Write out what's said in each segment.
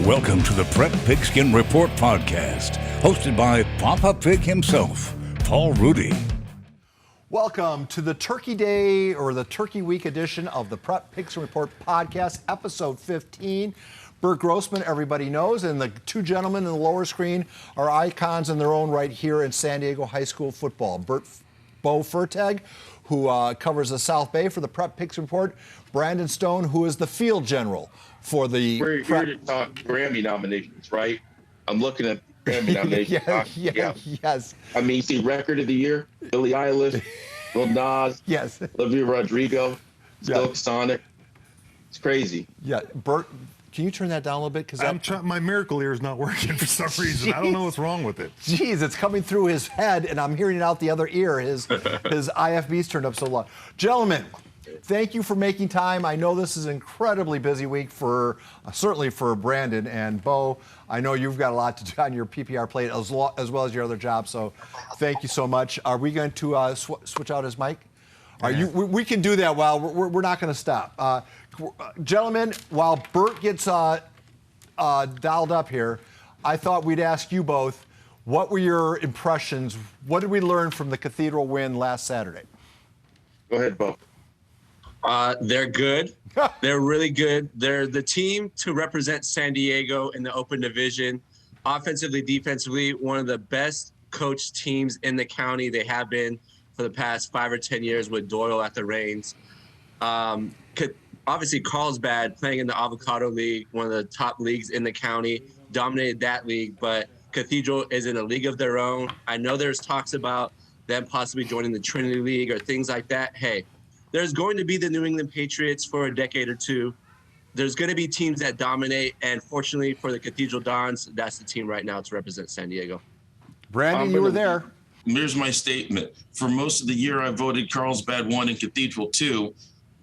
Welcome to the Prep Pigskin Report podcast, hosted by Papa Pig himself, Paul Rudy. Welcome to the Turkey Day or the Turkey Week edition of the Prep Pigskin Report podcast, episode 15. Burt Grossman, everybody knows, and the two gentlemen in the lower screen are icons in their own right here in San Diego high school football. Bowe Fertig, who covers the South Bay for the Prep Pigskin Report. Brandon Stone, who is the field general for the We're here to talk Grammy nominations, right? I'm looking at Grammy nominations. Yes. I mean, you see Record of the Year, Billie Eilish, Lil Nas, Yes. Olivia Rodrigo, Silk Sonic. It's crazy. Yeah, Burt, can you turn that down a little bit? Because my miracle ear is not working for some reason. I don't know what's wrong with it. Jeez, it's coming through his head, and I'm hearing it out the other ear. His IFB's turned up so loud. Gentlemen, thank you for making time. I know this is an incredibly busy week for certainly for Brandon and Bowe. I know you've got a lot to do on your PPR plate as well as your other job. So, thank you so much. Are we going to switch out his mic? We can do that while we're not going to stop. Gentlemen, while Burt gets dialed up here, I thought we'd ask you both, what were your impressions? What did we learn from the Cathedral win last Saturday? Go ahead, Bo. They're good. They're really good. They're the team to represent San Diego in the Open Division. Offensively, defensively, one of the best coached teams in the county. They have been for the past 5 or 10 years with Doyle at the reins. Obviously, Carlsbad playing in the Avocado League, one of the top leagues in the county, dominated that league, but Cathedral is in a league of their own. I know there's talks about them possibly joining the Trinity League or things like that. Hey, there's going to be the New England Patriots for a decade or two. There's going to be teams that dominate, and fortunately for the Cathedral Dons, that's the team right now to represent San Diego. Brandon, you were there. Here's my statement. For most of the year, I voted Carlsbad 1 and Cathedral 2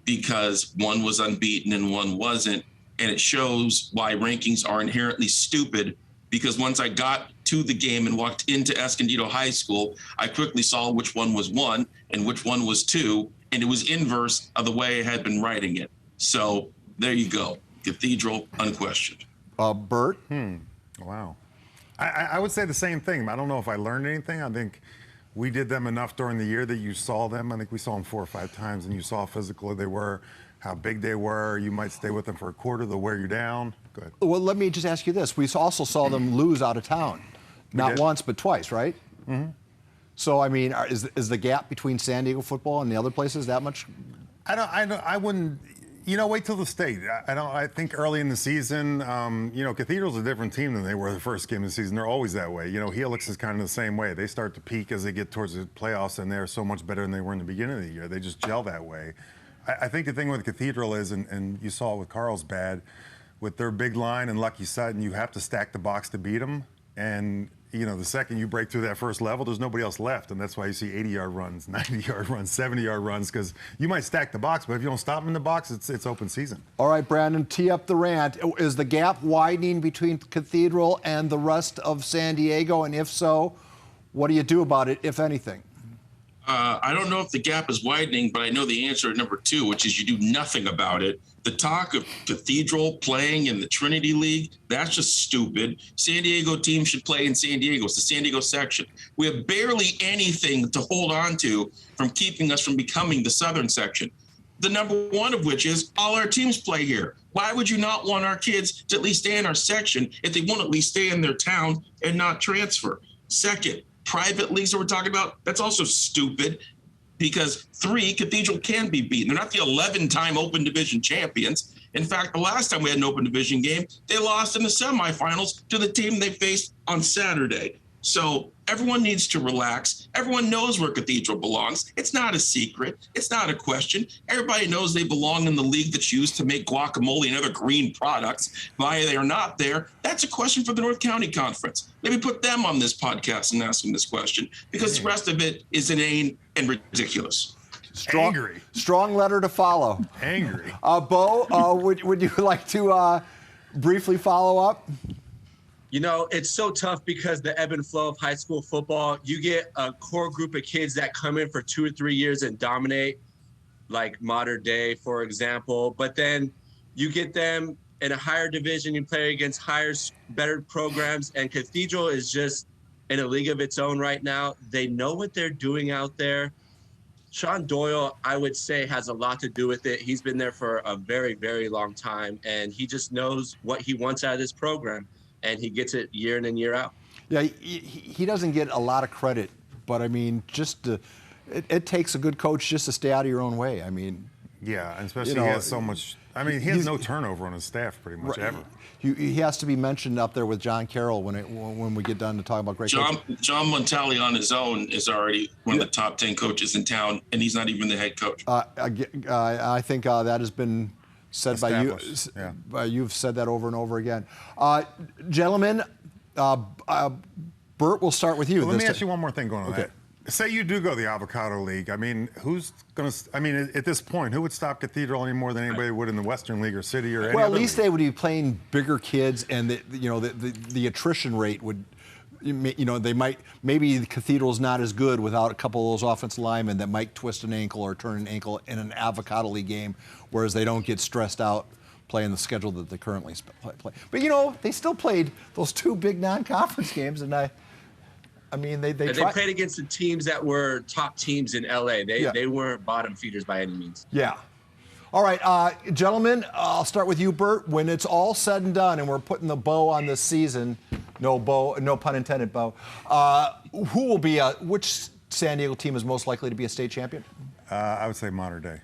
because one was unbeaten and one wasn't. And it shows why rankings are inherently stupid, because once I got to the game and walked into Escondido High School, I quickly saw which one was 1 and which one was 2, and it was inverse of the way I had been writing it. So there you go. Cathedral, unquestioned. Burt? Wow. I would say the same thing. I don't know if I learned anything. I think we did them enough during the year that you saw them. I think we saw them 4 or 5 times, and you saw how physical they were, how big they were. You might stay with them for a quarter, they'll wear you down. Go ahead. Well, let me just ask you this. We also saw them lose out of town. Not once, but twice, right? Mm-hmm. So, I mean, is the gap between San Diego football and the other places that much? I wouldn't. Wait till the state. I think early in the season, Cathedral's a different team than they were the first game of the season. They're always that way. Helix is kind of the same way. They start to peak as they get towards the playoffs, and they're so much better than they were in the beginning of the year. They just gel that way. I think the thing with Cathedral is, and you saw it with Carlsbad, with their big line and Lucky Sutton, you have to stack the box to beat them. And the second you break through that first level, there's nobody else left. And that's why you see 80-yard runs, 90-yard runs, 70-yard runs, because you might stack the box, but if you don't stop them in the box, it's open season. All right, Brandon, tee up the rant. Is the gap widening between Cathedral and the rest of San Diego? And if so, what do you do about it, if anything? I don't know if the gap is widening, but I know the answer at number 2, which is you do nothing about it. The talk of Cathedral playing in the Trinity League, that's just stupid. San Diego team should play in San Diego. It's the San Diego section. We have barely anything to hold on to from keeping us from becoming the southern section. The number 1 of which is all our teams play here. Why would you not want our kids to at least stay in our section if they won't at least stay in their town and not transfer? Second, private leagues that we're talking about, that's also stupid, because 3, Cathedral can be beaten. They're not the 11-time Open Division champions. In fact, the last time we had an Open Division game, they lost in the semifinals to the team they faced on Saturday. So everyone needs to relax. Everyone knows where Cathedral belongs. It's not a secret. It's not a question. Everybody knows they belong in the league that's used to make guacamole and other green products. Why they are not there, that's a question for the North County Conference. Maybe put them on this podcast and ask them this question, because the rest of it is inane and ridiculous. Strong letter to follow. Angry. Bowe, would you like to briefly follow up? It's so tough because the ebb and flow of high school football, you get a core group of kids that come in for 2 or 3 years and dominate, like Modern Day, for example. But then you get them in a higher division, you play against better programs, and Cathedral is just in a league of its own right now. They know what they're doing out there. Sean Doyle, I would say, has a lot to do with it. He's been there for a very, very long time, and he just knows what he wants out of this program, and he gets it year in and year out. Yeah, he doesn't get a lot of credit, but I mean, it takes a good coach just to stay out of your own way. I mean, yeah, and especially he has so much. I mean, he has no turnover on his staff pretty much ever. He has to be mentioned up there with John Carroll when we get done to talk about great coaches. John Montali on his own is already one of the top 10 coaches in town, and he's not even the head coach. I think that has been said by you. Yeah. You've said that over and over again. Gentlemen, Burt, we'll start with you. Well, let me ask you one more thing going on that. Say you do go to the Avocado League. I mean, who's going to? I mean, at this point, who would stop Cathedral any more than anybody would in the Western League or City or any Well, other at least league? they would be playing bigger kids, and the attrition rate would. They might, maybe the Cathedral's not as good without a couple of those offensive linemen that might twist an ankle or turn an ankle in an Avocado League game, whereas they don't get stressed out playing the schedule that they currently play. But they still played those two big non-conference games, and I mean, they played against the teams that were top teams in LA. They weren't bottom feeders by any means. Yeah. All right, gentlemen, I'll start with you, Burt. When it's all said and done and we're putting the bow on this season, no pun intended, bow, who will be, which San Diego team is most likely to be a state champion? I would say Mater Dei.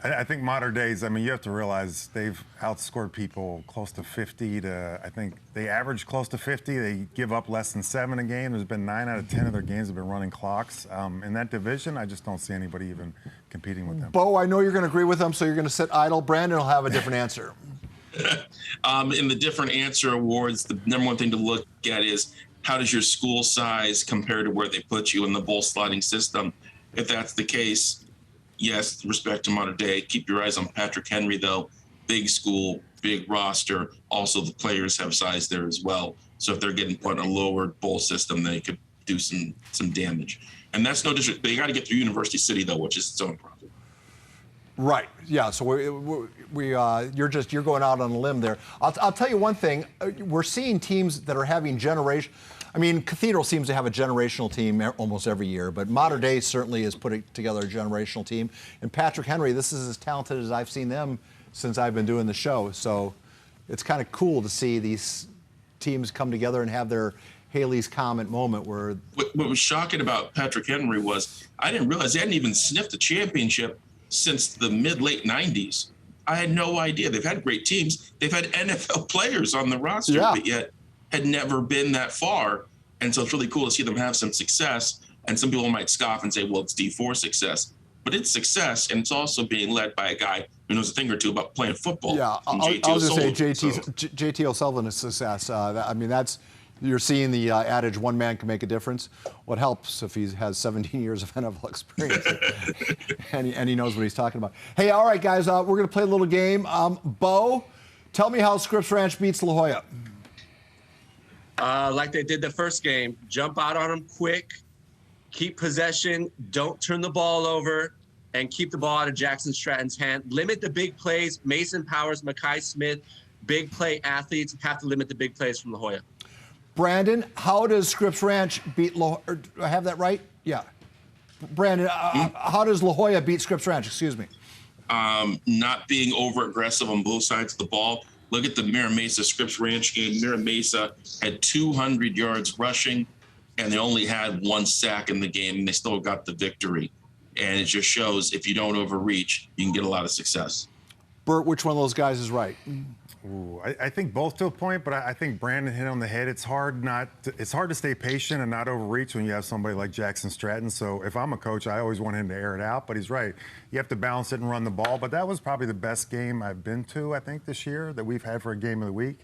I think Mater Dei's, I mean, you have to realize they've outscored people close to 50 to, I think they average close to 50. They give up less than 7 a game. There's been 9 out of 10 of their games have been running clocks. In that division, I just don't see anybody even competing with them. Bo, I know you're going to agree with them, so you're going to sit idle. Brandon will have a different answer. In the different answer awards, the number one thing to look at is how does your school size compare to where they put you in the bowl slotting system? If that's the case, yes, respect to Mater Dei. Keep your eyes on Patrick Henry, though. Big school, big roster. Also, the players have size there as well. So if they're getting put in a lower bowl system, they could do some damage. And that's no disrespect. They got to get through University City, though, which is its own problem. Right. Yeah. So you're going out on a limb there. I'll tell you one thing. We're seeing teams that are having generation. I mean, Cathedral seems to have a generational team almost every year, but Mater Dei certainly is putting together a generational team. And Patrick Henry, this is as talented as I've seen them since I've been doing the show. So it's kind of cool to see these teams come together and have their Haley's Comet moment where. What was shocking about Patrick Henry was I didn't realize they hadn't even sniffed a championship since the mid-late 90s. I had no idea. They've had great teams. They've had NFL players on the roster, but yet had never been that far. And so it's really cool to see them have some success. And some people might scoff and say, well, it's D4 success. But it's success, and it's also being led by a guy who knows a thing or two about playing football. Yeah, I was going to say JT O'Sullivan is success. I mean, you're seeing the adage, one man can make a difference. What helps if he has 17 years of NFL experience and he knows what he's talking about. Hey, all right, guys, we're going to play a little game. Bo, tell me how Scripps Ranch beats La Jolla. Like they did the first game, jump out on them quick, keep possession, don't turn the ball over, and keep the ball out of Jackson Stratton's hand. Limit the big plays. Mason Powers, Makai Smith, big play athletes have to limit the big plays from La Jolla. Brandon, how does Scripps Ranch beat La Jolla? Do I have that right? Yeah. Brandon, how does La Jolla beat Scripps Ranch? Excuse me. Not being over aggressive on both sides of the ball. Look at the Mira Mesa Scripps Ranch game. Mira Mesa had 200 yards rushing, and they only had 1 sack in the game, and they still got the victory. And it just shows if you don't overreach, you can get a lot of success. Burt, which one of those guys is right? Ooh, I think both to a point, but I think Brandon hit on the head. It's hard to stay patient and not overreach when you have somebody like Jackson Stratton. So if I'm a coach, I always want him to air it out. But he's right. You have to balance it and run the ball. But that was probably the best game I've been to, I think, this year that we've had for a game of the week.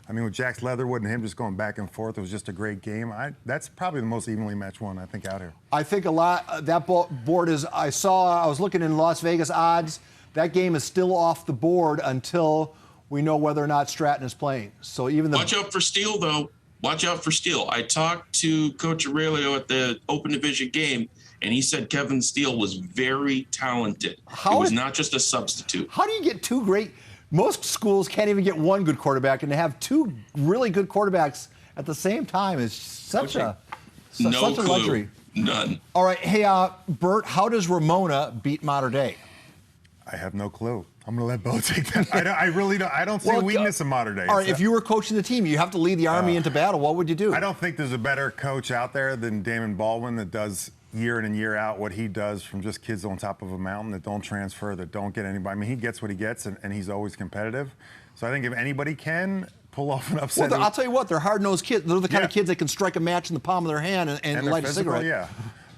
I mean, with Jax Leatherwood and him just going back and forth, it was just a great game. That's probably the most evenly matched one, I think, out here. I think a lot, that board is, I was looking in Las Vegas odds. That game is still off the board until we know whether or not Stratton is playing. So even Watch out for Steele, though. Watch out for Steele. I talked to Coach Aurelio at the Open Division game, and he said Kevin Steele was very talented. He was not just a substitute. How do you get two great Most schools can't even get one good quarterback, and to have two really good quarterbacks at the same time is such a luxury. None. All right, hey, Burt, how does Ramona beat Mater Dei? I have no clue. I'm going to let Bo take that. I really don't. I don't see a weakness in Mater Dei. All right, if you were coaching the team, you have to lead the Army into battle. What would you do? I don't think there's a better coach out there than Damon Baldwin that does year in and year out what he does from just kids on top of a mountain that don't transfer, that don't get anybody. I mean, he gets what he gets, and he's always competitive. So I think if anybody can pull off an upset. Well, I'll tell you what, they're hard-nosed kids. They're the kind of kids that can strike a match in the palm of their hand and light a cigarette. Yeah.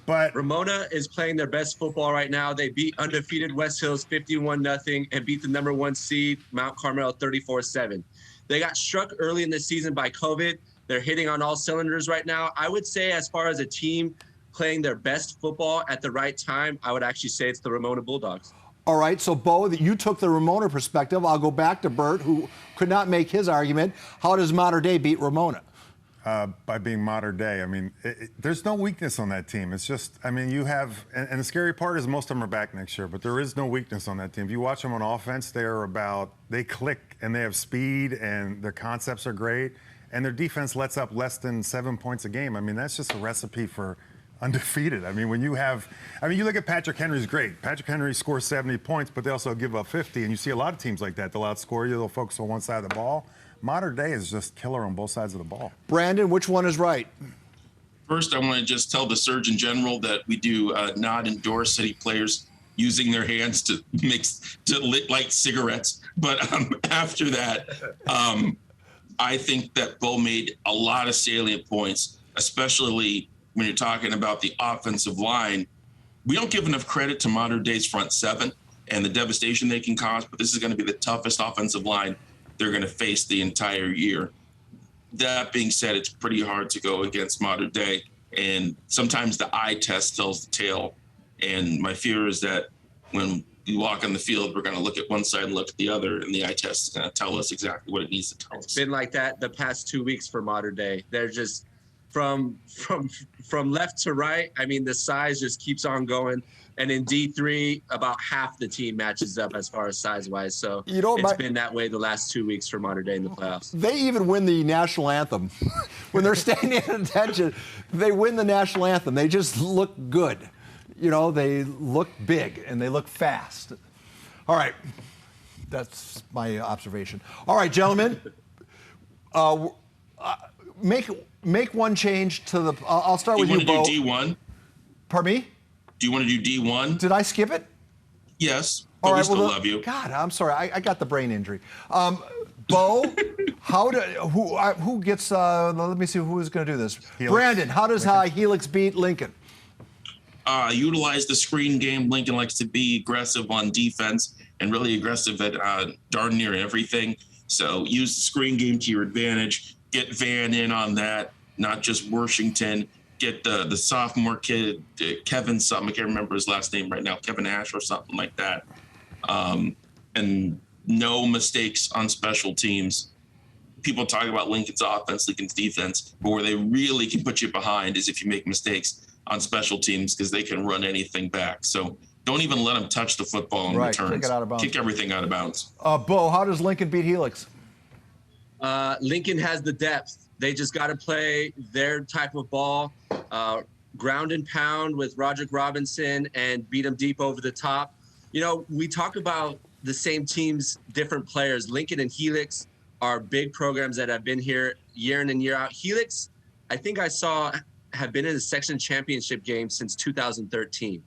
But Ramona is playing their best football right now. They beat undefeated West Hills 51-0 and beat the number 1 seed Mount Carmel 34-7. They got struck early in the season by COVID. They're hitting on all cylinders right now. I would say as far as a team playing their best football at the right time, I would actually say it's the Ramona Bulldogs. All right, so Bo, you took the Ramona perspective. I'll go back to Burt, who could not make his argument. How does Mater Dei beat Ramona? By being Mater Dei. I mean, there's no weakness on that team. It's just, I mean, you have, and the scary part is most of them are back next year, but there is no weakness on that team. If you watch them on offense, they click and they have speed and their concepts are great, and their defense lets up less than 7 points a game. I mean, that's just a recipe for undefeated. I mean, when you have, you look at Patrick Henry's great. Patrick Henry scores 70 points, but they also give up 50, and you see a lot of teams like that. They'll outscore you, they'll focus on one side of the ball. Mater Dei is just killer on both sides of the ball. Brandon, which one is right? First, I want to just tell the Surgeon General that we do not endorse city players using their hands to light cigarettes. But after that, I think that Bo made a lot of salient points, especially when you're talking about the offensive line. We don't give enough credit to Mater Dei's front seven and the devastation they can cause, but this is going to be the toughest offensive line they're going to face the entire year. That being said, it's pretty hard to go against Mater Dei, and sometimes the eye test tells the tale. And my fear is that when we walk on the field, we're going to look at one side and look at the other, and the eye test is going to tell us exactly what it needs to tell us. It's been like that the past 2 weeks for Mater Dei. They're just from left to right. I mean, the size just keeps on going. And in D3, about half the team matches up as far as size-wise. So it's been that way the last 2 weeks for Mater Dei in the playoffs. They even win the national anthem. When they're standing at attention, they win the national anthem. They just look good. They look big and they look fast. All right. That's my observation. All right, gentlemen. Make one change to the. I'll start with you, Bo. Do you want to do D1? Pardon me? Do you want to do D1? Did I skip it? Yes, but we still love you. God, I'm sorry. I got the brain injury. Bo, who gets? Let me see who is going to do this. Helix. Brandon, how does Helix beat Lincoln? Utilize the screen game. Lincoln likes to be aggressive on defense and really aggressive at darn near everything. So use the screen game to your advantage. Get Van in on that, not just Washington. Get the sophomore kid, Kevin something, I can't remember his last name right now, Kevin Ash or something like that. And no mistakes on special teams. People talk about Lincoln's offense, Lincoln's defense, but where they really can put you behind is if you make mistakes on special teams because they can run anything back. So don't even let them touch the football in returns. Kick it out of bounds. Kick everything out of bounds. Bo, how does Lincoln beat Helix? Lincoln has the depth. They just got to play their type of ball, ground and pound with Roderick Robinson and beat them deep over the top. We talk about the same teams, different players. Lincoln and Helix are big programs that have been here year in and year out. Helix, I think I saw, have been in the section championship game since 2013,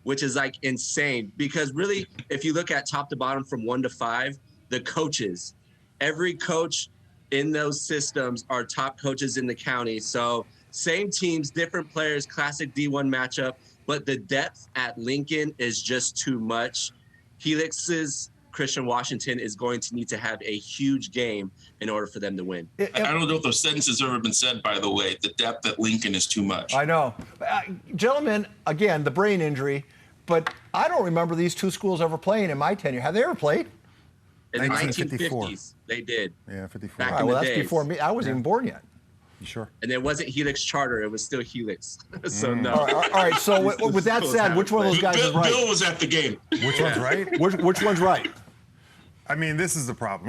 which is like insane because really, if you look at top to bottom from 1 to 5, the coaches, every coach in those systems are top coaches in the county. So same teams, different players, classic D1 matchup, but the depth at Lincoln is just too much. Helix's Christian Washington is going to need to have a huge game in order for them to win. I don't know if those sentences have ever been said, by the way. The depth at Lincoln is too much. I know. Gentlemen, again, the brain injury, but I don't remember these two schools ever playing in my tenure. Have they ever played? In the 1954. 1950s, they did. Yeah, 54. Back All right, in well, the that's days. before me. I wasn't even born yet. You sure? And it wasn't Helix Charter, it was still Helix. So no. All right, so with that said, which one of those guys is right? Bill was at the game. Which one's right? Which one's right? I mean, this is the problem.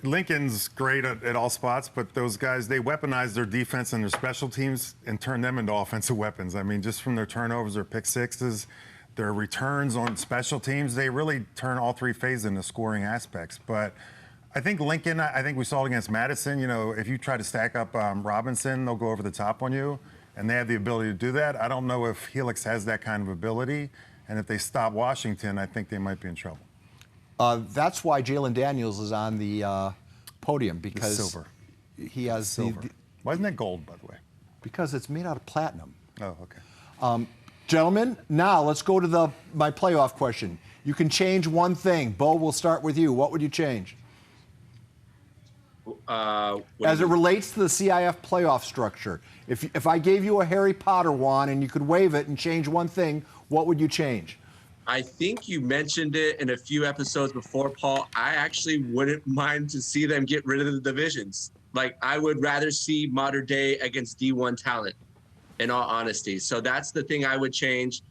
Lincoln's great at all spots, but those guys, they weaponize their defense and their special teams and turn them into offensive weapons. I mean, just from their turnovers, their pick sixes, their returns on special teams, they really turn all three phases into scoring aspects. But I think Lincoln, I think we saw it against Madison. You know, if you try to stack up Robinson, they'll go over the top on you, and they have the ability to do that. I don't know if Helix has that kind of ability, and if they stop Washington, I think they might be in trouble. That's why Jalen Daniels is on the podium, because silver. He has Silver. Why isn't that gold, by the way? Because it's made out of platinum. Oh, okay. Gentlemen, now let's go to my playoff question. You can change one thing. Bo, we'll start with you. What would you change? As it relates to the CIF playoff structure, if I gave you a Harry Potter wand and you could wave it and change one thing, what would you change? I think you mentioned it in a few episodes before, Paul. I actually wouldn't mind to see them get rid of the divisions. Like, I would rather see Modern Day against D1 talent, in all honesty. So that's the thing I would change.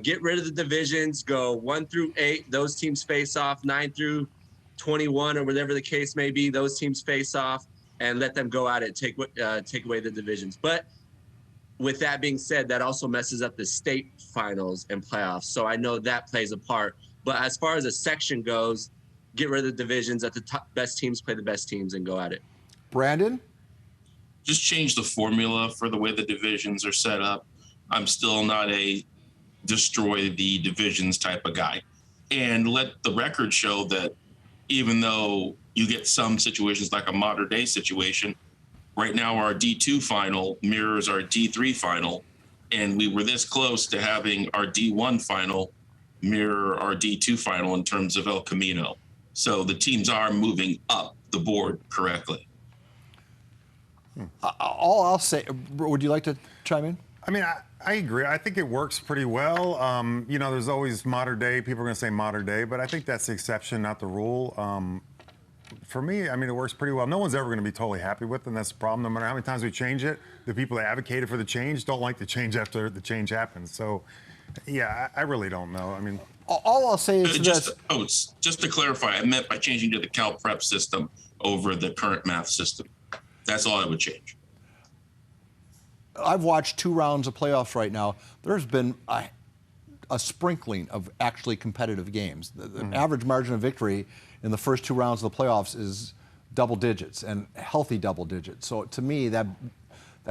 Get rid of the divisions, go 1 through 8. Those teams face off. 9 through 21, or whatever the case may be, those teams face off, and let them go at it, take away the divisions. But with that being said, that also messes up the state finals and playoffs. So I know that plays a part. But as far as a section goes, get rid of the divisions. Let the best teams play the best teams and go at it. Brandon? Just change the formula for the way the divisions are set up. I'm still not a destroy the divisions type of guy. And let the record show that even though you get some situations like a Modern Day situation, right now our D2 final mirrors our D3 final, and we were this close to having our D1 final mirror our D2 final in terms of El Camino. So the teams are moving up the board correctly. All I'll say, would you like to chime in? I mean, I agree. I think it works pretty well. You know, there's always Modern Day. People are going to say Modern Day, but I think that's the exception, not the rule. For me, I mean, it works pretty well. No one's ever going to be totally happy with it, and that's the problem. No matter how many times we change it, the people that advocated for the change don't like the change after the change happens. So, yeah, I really don't know. I mean, all I'll say is just to clarify, I meant by changing to the Cal Prep system over the current math system. That's all I would change. I've watched 2 rounds of playoffs right now. There's been a sprinkling of actually competitive games. The average margin of victory in the first 2 rounds of the playoffs is double digits, and healthy double digits. So to me, that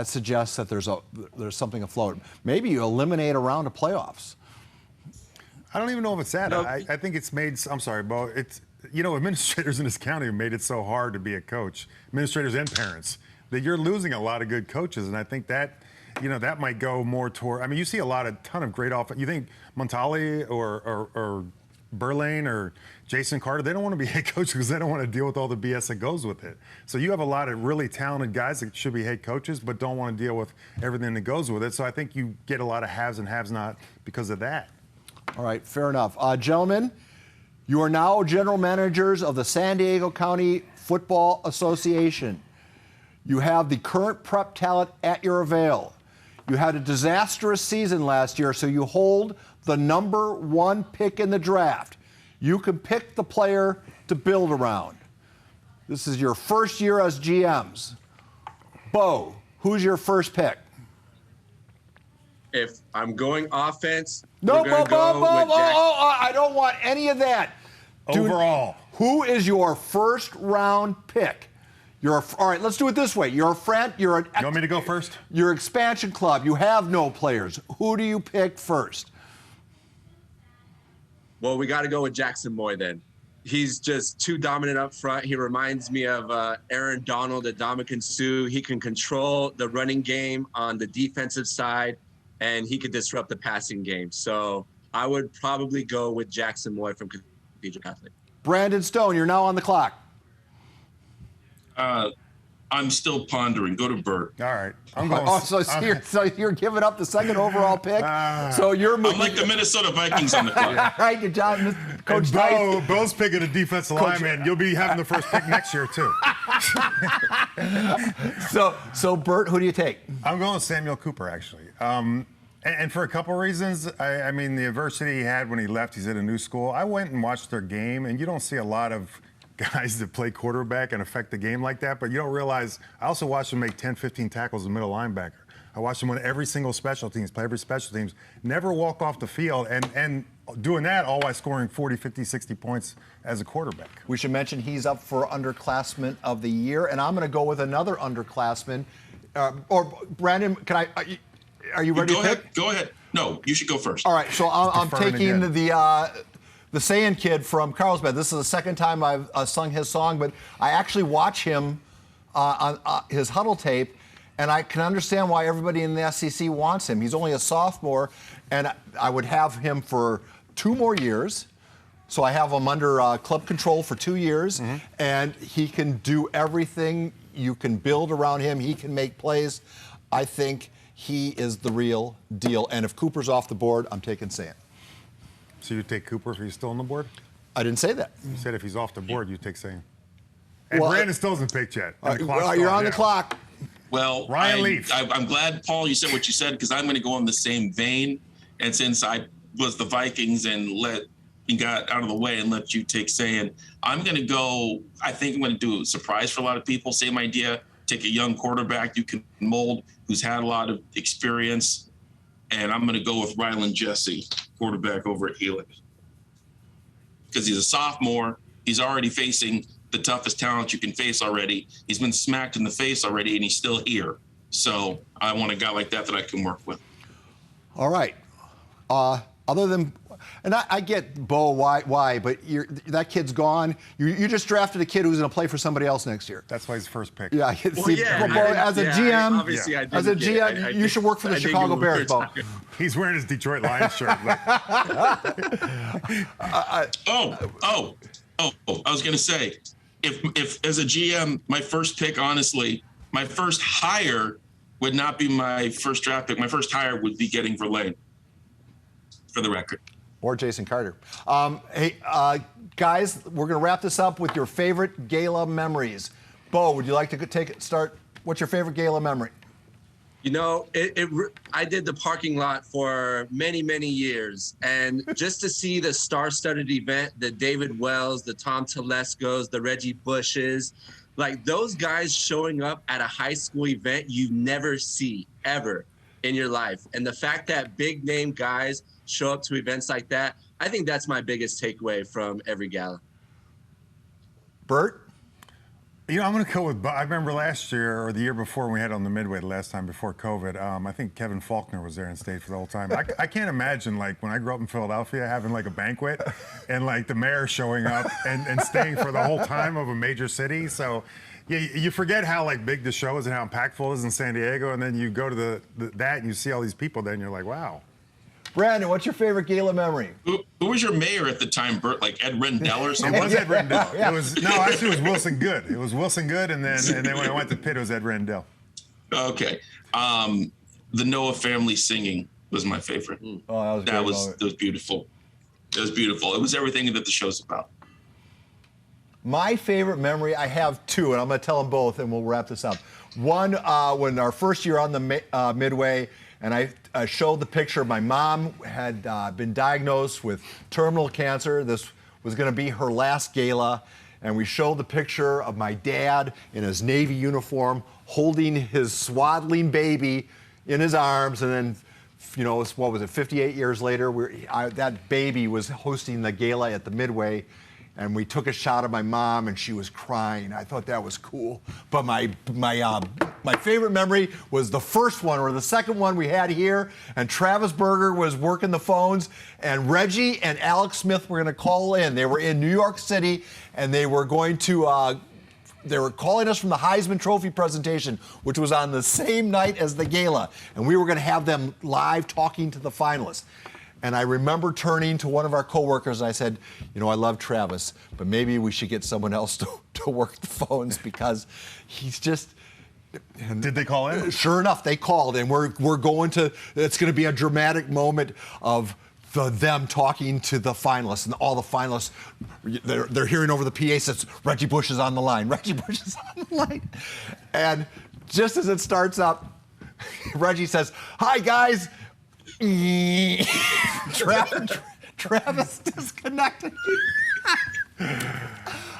suggests that there's something afloat. Maybe you eliminate a round of playoffs. I don't even know if it's that. No. I think it's made. I'm sorry, Bo. It's, you know, administrators in this county have made it so hard to be a coach, administrators and parents, that you're losing a lot of good coaches. And I think that, you know, that might go more toward, I mean, you see a ton of great offense. You think Montali or Burlane or Jason Carter, they don't want to be head coaches because they don't want to deal with all the BS that goes with it. So you have a lot of really talented guys that should be head coaches but don't want to deal with everything that goes with it. So I think you get a lot of haves and haves not because of that. All right, fair enough. Gentlemen, you are now general managers of the San Diego County Football Association. You have the current prep talent at your avail. You had a disastrous season last year, so you hold the #1 pick in the draft. You can pick the player to build around. This is your first year as GMs. Bo, who's your first pick? If I'm going offense, no, I don't want any of that. Overall. Who is your first round pick? All right, let's do it this way. You're a friend. You want me to go first? Your expansion club. You have no players. Who do you pick first? Well, we got to go with Jackson Moy then. He's just too dominant up front. He reminds me of Aaron Donald at Dominican Sue. He can control the running game on the defensive side, and he could disrupt the passing game. So I would probably go with Jackson Moy from Cathedral Catholic. Brandon Stone, you're now on the clock. I'm still pondering. Go to Burt. All right. I'm going. So you're giving up the second overall pick? So you're moving. I'm like the Minnesota Vikings on the clock. All right, you're John, Coach Bo's picking a defensive lineman. You'll be having the first pick next year, too. So Burt, who do you take? I'm going with Samuel Cooper, actually. And And for a couple reasons, I mean, the adversity he had when he left, he's at a new school. I went and watched their game, and you don't see a lot of guys that play quarterback and affect the game like that, but you don't realize, I also watched him make 10, 15 tackles as a middle linebacker. I watched him win every single special teams, play every special teams, never walk off the field, and doing that all while scoring 40, 50, 60 points as a quarterback. We should mention he's up for Underclassman of the Year, and I'm going to go with another underclassman. Or Brandon, can I? Are you ready? Go ahead. Go ahead. No, you should go first. All right, so I'm taking the Saiyan kid from Carlsbad. This is the second time I've sung his song, but I actually watch him on his huddle tape. And I can understand why everybody in the SEC wants him. He's only a sophomore, and I would have him for 2 more years. So I have him under club control for 2 years, and he can do everything. You can build around him. He can make plays. I think he is the real deal. And if Cooper's off the board, I'm taking Sam. So you take Cooper if he's still on the board? I didn't say that. You said if he's off the board, you take Sam. And Well, Brandon still hasn't picked yet. You're on the clock. Well, Ryan Leaf. I'm glad, Paul, you said what you said, because I'm going to go in the same vein. And since I was the Vikings and got out of the way and let you take Sam, I'm going to go, I think I'm going to do a surprise for a lot of people. Same idea, take a young quarterback you can mold, who's had a lot of experience. And I'm going to go with Rylan Jesse, quarterback over at Helix. Because he's a sophomore. He's already facing the toughest talent you can face already. He's been smacked in the face already, and he's still here. So I want a guy like that I can work with. All right. Other than, and I get Bowe, why, but that kid's gone. You just drafted a kid who's going to play for somebody else next year. That's why he's first pick. Yeah. Well, yeah, Bowe, as a GM, obviously I did. as a GM, you should work for the Chicago Bears, Bowe. He's wearing his Detroit Lions shirt. I was going to say, if as a GM, my first pick, honestly, my first hire would not be my first draft pick. My first hire would be getting Verlaine, for the record. Or Jason Carter. Hey, guys, we're going to wrap this up with your favorite gala memories. Bowe, would you like to start? What's your favorite gala memory? You know, I did the parking lot for many, many years. And just to see the star-studded event, the David Wells, the Tom Telescos, the Reggie Bushes, like those guys showing up at a high school event you never see ever in your life. And the fact that big-name guys show up to events like that, I think that's my biggest takeaway from every gala. Burt? You know, I'm going to go with, I remember last year or the year before when we had on the Midway the last time before COVID, I think Kevin Faulkner was there and stayed for the whole time. I can't imagine, like, when I grew up in Philadelphia, having, like, a banquet and, like, the mayor showing up and staying for the whole time of a major city. So, yeah, you forget how, like, big the show is and how impactful it is in San Diego, and then you go to that and you see all these people there and you're like, wow. Brandon, what's your favorite gala memory? Who was your mayor at the time, Burt? Like Ed Rendell or something? It was Ed Rendell. Yeah. Actually, it was Wilson Good. It was Wilson Good, and then when I went to Pitt, it was Ed Rendell. Okay. The Noah family singing was my favorite. Oh, that was beautiful. It was beautiful. It was everything that the show's about. My favorite memory, I have 2, and I'm going to tell them both, and we'll wrap this up. One, when our first year on the Midway, and I showed the picture. My mom had been diagnosed with terminal cancer. This was going to be her last gala. And we showed the picture of my dad in his Navy uniform holding his swaddling baby in his arms. And then, you know, what was it, 58 years later, that baby was hosting the gala at the Midway. And we took a shot of my mom, and she was crying. I thought that was cool. But my favorite memory was the first one, or the second one we had here, and Travis Berger was working the phones, and Reggie and Alex Smith were going to call in. They were in New York City, and they were going to they were calling us from the Heisman Trophy presentation, which was on the same night as the gala, and we were going to have them live talking to the finalists. And I remember turning to one of our coworkers and I said, you know, I love Travis, but maybe we should get someone else to work the phones because he's just. Did they call in? Sure enough, they called, and we're going to. It's going to be a dramatic moment of them talking to the finalists, and all the finalists, they're hearing over the PA says, Reggie Bush is on the line. Reggie Bush is on the line, and just as it starts up, Reggie says, "Hi guys." Travis disconnected.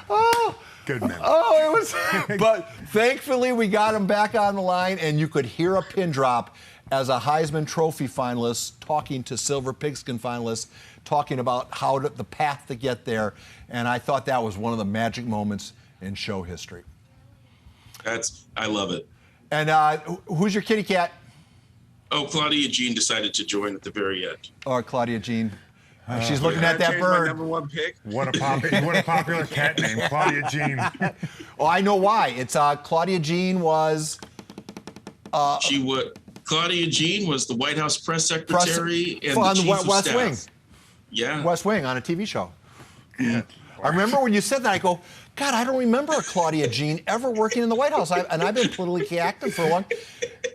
Oh. Good man. Oh, it was. But thankfully, we got him back on the line, and you could hear a pin drop as a Heisman Trophy finalist talking to Silver Pigskin finalists, talking about the path to get there. And I thought that was one of the magic moments in show history. I love it. And who's your kitty cat? Oh, Claudia Jean decided to join at the very end. Or Claudia Jean. She's looking at that My bird. number one pick. What a popular cat name, Claudia Jean. Oh, I know why. It's Claudia Jean was. Claudia Jean was the White House press secretary and on the chief of West staff. Wing. Yeah. West Wing on a TV show. Yeah. I remember when you said that, I go, God, I don't remember a Claudia Jean ever working in the White House. And I've been politically active for a long.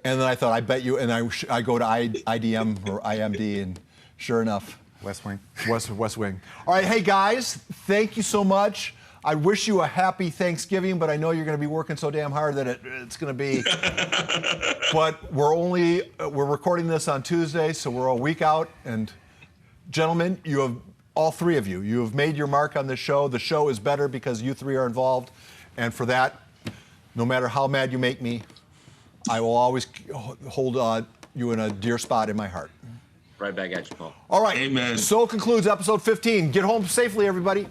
And then I thought, I bet you. And I go to IDM or IMD, and sure enough. West Wing. West Wing. All right, hey guys, thank you so much. I wish you a happy Thanksgiving, but I know you're going to be working so damn hard that it's going to be. But we're recording this on Tuesday, so we're a week out. And gentlemen, all three of you have made your mark on this show. The show is better because you three are involved, and for that, no matter how mad you make me, I will always hold you in a dear spot in my heart. Right back at you, Paul. All right. Amen. So concludes episode 15. Get home safely, everybody.